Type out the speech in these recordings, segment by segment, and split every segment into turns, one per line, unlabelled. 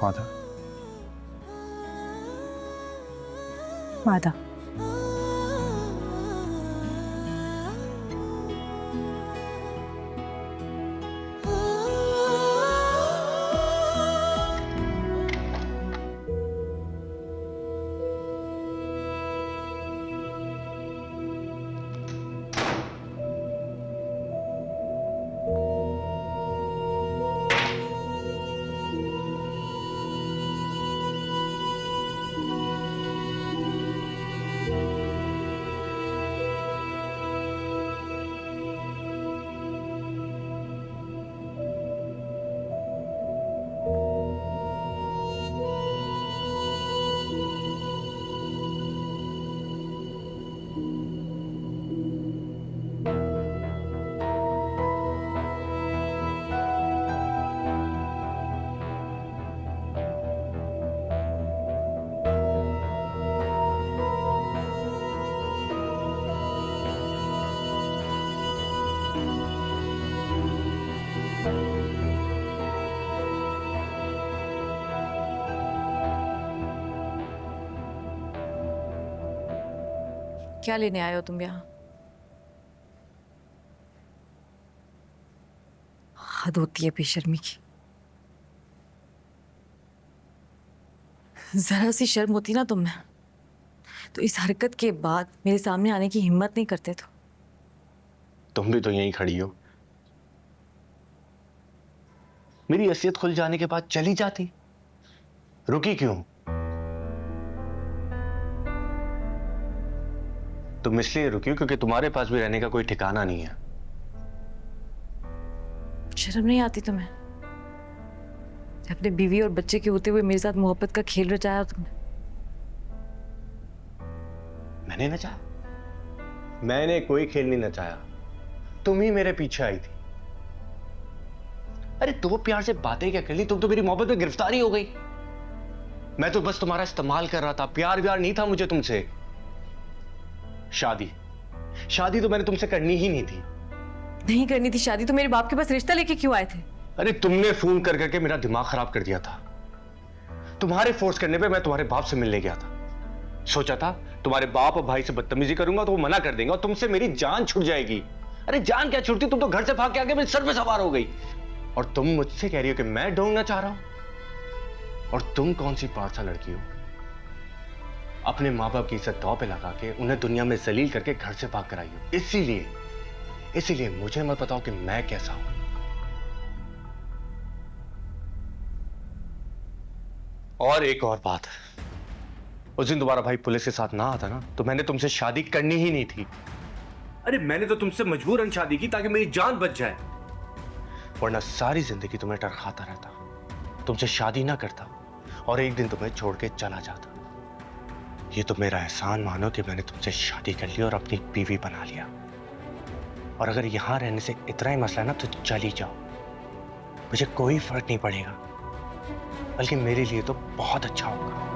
माधा,
माधा। क्या लेने आए हो तुम यहाँ? हद होती है बेशर्मी की। जरा सी शर्म होती ना तुम में तो इस हरकत के बाद मेरे सामने आने की हिम्मत नहीं करते तो।
तुम भी तो यहीं खड़ी हो। मेरी हैसियत खुल जाने के बाद चली जाती, रुकी क्यों? तुम इसलिए रुकी हो क्योंकि तुम्हारे पास भी रहने का कोई ठिकाना नहीं है।
शर्म नहीं आती तुम्हें? अपने बीवी और बच्चे के होते हुए मेरे साथ मोहब्बत का खेल रचाया तुमने।
मैंने नचाया? मैंने कोई खेल नहीं नचाया, तुम ही मेरे पीछे आई थी। अरे दो प्यार से बातें क्या कर ली, तुम तो मेरी मोहब्बत में गिरफ्तारी हो गई। मैं तो बस तुम्हारा इस्तेमाल कर रहा था, प्यार व्यार नहीं था मुझे तुमसे। शादी शादी तो मैंने तुमसे करनी ही नहीं थी।
नहीं करनी थी शादी तो मेरे बाप के पास रिश्ता लेके क्यों आए थे?
अरे तुमने फोन कर करके मेरा दिमाग खराब कर दिया था। तुम्हारे फोर्स करने पे मैं तुम्हारे बाप से मिलने गया था। सोचा था तुम्हारे बाप और भाई से बदतमीजी करूंगा तो वो मना कर देंगे और तुमसे मेरी जान छूट जाएगी। अरे जान क्या छूटती, तुम तो घर से भाग के आके मेरे सर पे सवार हो गई। और तुम मुझसे कह रही हो कि मैं ढूंढना चाह रहा हूं। और तुम कौन सी पारसा लड़की हो, अपने माँ बाप की इज्जत दांव पे लगा के उन्हें दुनिया में जलील करके घर से भाग कर आई हो। इसीलिए मुझे मत बताओ कि मैं कैसा हूं। और एक और बात, उस दिन तुम्हारा भाई पुलिस के साथ ना आता ना तो मैंने तुमसे शादी करनी ही नहीं थी। अरे मैंने तो तुमसे मजबूरन शादी की ताकि मेरी जान बच जाए, वरना सारी जिंदगी तुम्हें डर खाता रहता, तुमसे शादी ना करता और एक दिन तुम्हें छोड़ के चला जाता। ये तो मेरा एहसान मानो कि मैंने तुमसे शादी कर ली और अपनी बीवी बना लिया। और अगर यहां रहने से इतना ही मसला ना तो चली जाओ, मुझे कोई फर्क नहीं पड़ेगा, बल्कि मेरे लिए तो बहुत अच्छा होगा।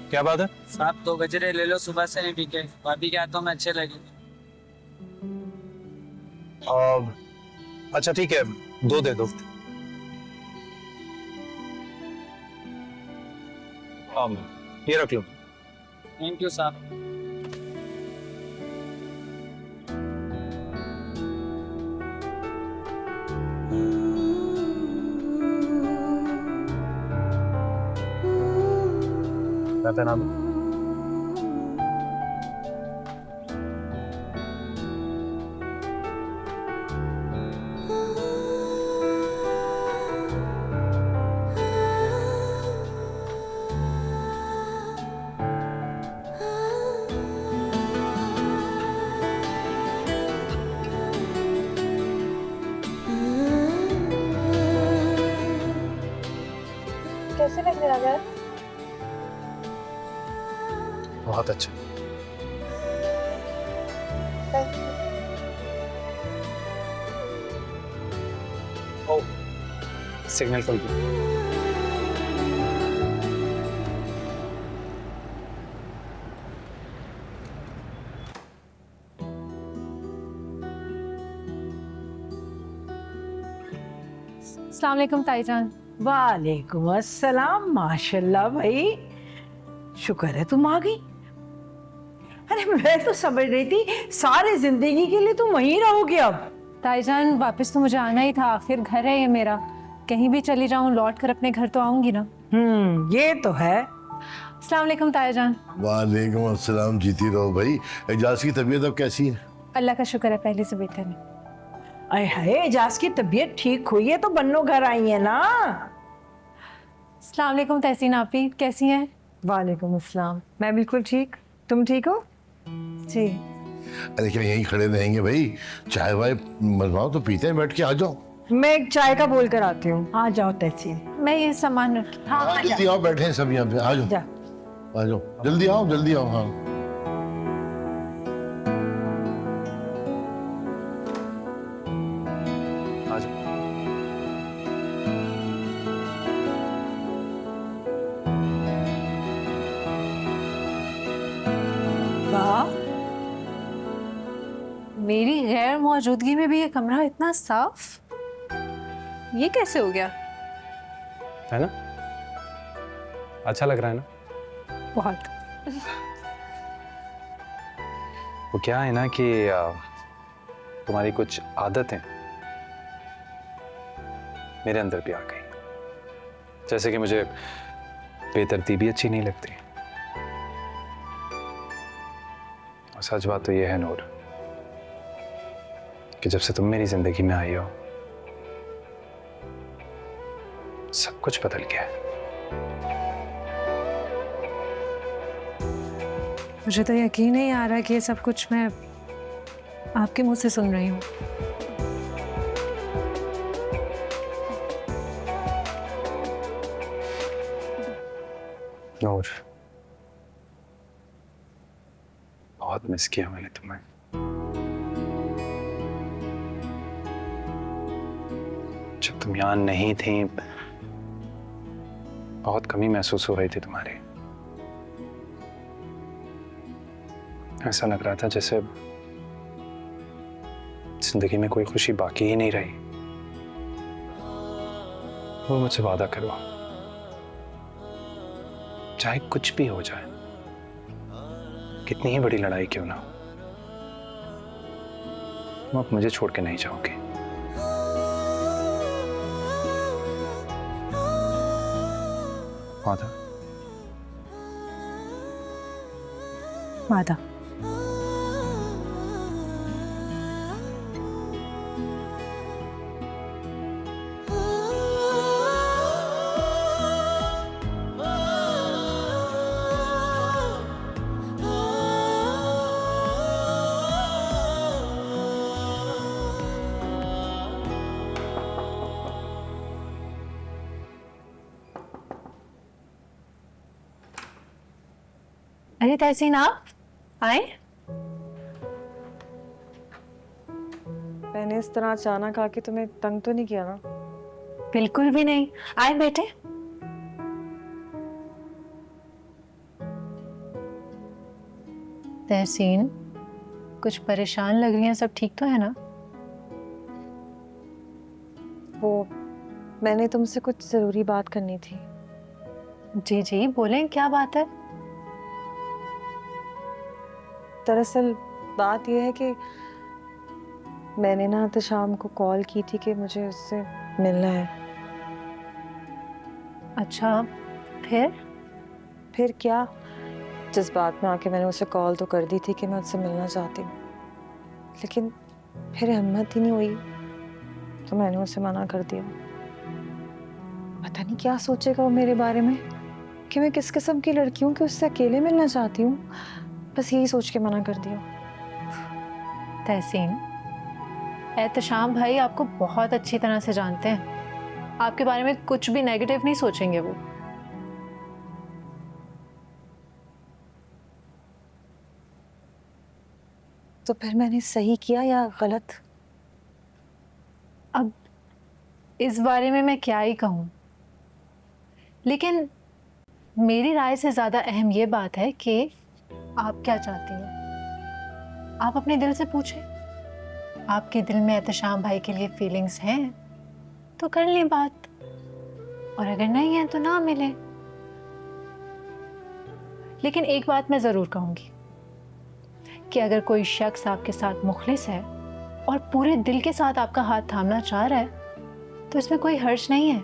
क्या बात है?
साहब 2 गजरे ले लो, सुबह से नहीं पीके, भाभी के हाथों में अच्छे लगे।
अच्छा ठीक है, 2 दे दो। ये रख लो।
थैंक यू साहब।
मैं पहना दूं?
कैसे लग रहा है?
बहुत अच्छा। ओ, सिग्नल फुल की।
अस्सलाम वालेकुम ताईजान।
वालेकुम अस्सलाम। माशाल्लाह भाई, शुक्र है तुम आ गई। अरे मैं तो समझ रही थी सारी जिंदगी के लिए तुम वहीं रहोगे अब।
ताईजान वापस तो मुझे आना ही था, आखिर घर है ये मेरा। कहीं भी चली जाऊं लौट कर अपने घर तो आऊंगी ना।
ये तो है।
अस्सलाम वालेकुम ताईजान।
वालेकुम अस्सलाम। जीती रहो भाई। एजाज की तबीयत अब कैसी है?
अल्लाह का शुक्र है, पहले से बेहतर है।
अरे हाय, एजाज की तबीयत ठीक हुई है तो बन्नो घर आई है ना।
अस्सलाम वालेकुम तहसीन आपी, कैसी हैं?
वालेकुम अस्सलाम। मैं बिल्कुल ठीक, तुम ठीक हो?
जी।
अरे क्या यहीं खड़े रहेंगे भाई? चाय वाय बनवाओ तो पीते हैं, बैठ के आ जाओ।
मैं एक चाय का बोल कर आती हूँ।
आ जाओ तहसीन।
मैं ये सामान रखी।
हाँ, जल्दी आओ, बैठे हैं सब यहाँ पे। आ जाओ
जा।
आ जाओ, जल्दी आओ जल्दी आओ। हाँ
आ जाओ।
वाह,
मेरी गैर मौजूदगी में भी ये कमरा इतना साफ, ये कैसे हो गया?
है ना? अच्छा लग रहा है ना?
बहुत।
वो क्या है ना कि तुम्हारी कुछ आदतें मेरे अंदर भी आ गई। जैसे कि मुझे बेतरतीबी अच्छी नहीं लगती। और सच बात तो ये है नूर कि जब से तुम मेरी जिंदगी में आई हो सब कुछ बदल गया है।
मुझे तो यकीन नहीं आ रहा कि ये सब कुछ मैं आपके मुंह से सुन रही हूँ।
नूर, बहुत मिस किया मैंने तुम्हें। जब तुम यहाँ नहीं थी बहुत कमी महसूस हो रही थी तुम्हारी। ऐसा लग रहा था जैसे जिंदगी में कोई खुशी बाकी ही नहीं रही। वो मुझसे वादा करो, चाहे कुछ भी हो जाए, कितनी ही बड़ी लड़ाई क्यों ना हो, तुम अब मुझे छोड़ के नहीं जाओगे। वादा?
वादा। अरे तहसीन आप आए?
मैंने इस तरह अचानक आके तुम्हें तंग तो नहीं किया ना?
बिल्कुल भी नहीं, आए बेटे। तहसीन कुछ परेशान लग रही हैं, सब ठीक तो है ना?
वो मैंने तुमसे कुछ जरूरी बात करनी थी।
जी जी बोलें, क्या बात है?
दरअसल बात यह है कि मैंने ना तो शाम को कॉल की थी कि मुझे उससे मिलना है।
अच्छा, फिर?
फिर क्या, जज्बात में आके मैंने उसे कॉल तो कर दी थी कि मैं उससे मिलना चाहती हूँ, लेकिन फिर हिम्मत ही नहीं हुई तो मैंने उसे मना कर दिया। पता नहीं क्या सोचेगा वो मेरे बारे में कि मैं किस किस्म की लड़की हूँ कि उससे अकेले मिलना चाहती हूँ। बस यही सोच के मना कर दिया।
तहसीन, एहतशाम भाई आपको बहुत अच्छी तरह से जानते हैं, आपके बारे में कुछ भी नेगेटिव नहीं सोचेंगे वो।
तो फिर मैंने सही किया या गलत?
अब इस बारे में मैं क्या ही कहूँ, लेकिन मेरी राय से ज़्यादा अहम ये बात है कि आप क्या चाहती हैं। आप अपने दिल से पूछें, आपके दिल में एहतशाम भाई के लिए फीलिंग्स हैं तो कर लें बात, और अगर नहीं है तो ना मिलें। लेकिन एक बात मैं ज़रूर कहूँगी कि अगर कोई शख्स आपके साथ मुखलिस है और पूरे दिल के साथ आपका हाथ थामना चाह रहा है तो इसमें कोई हर्ज नहीं है।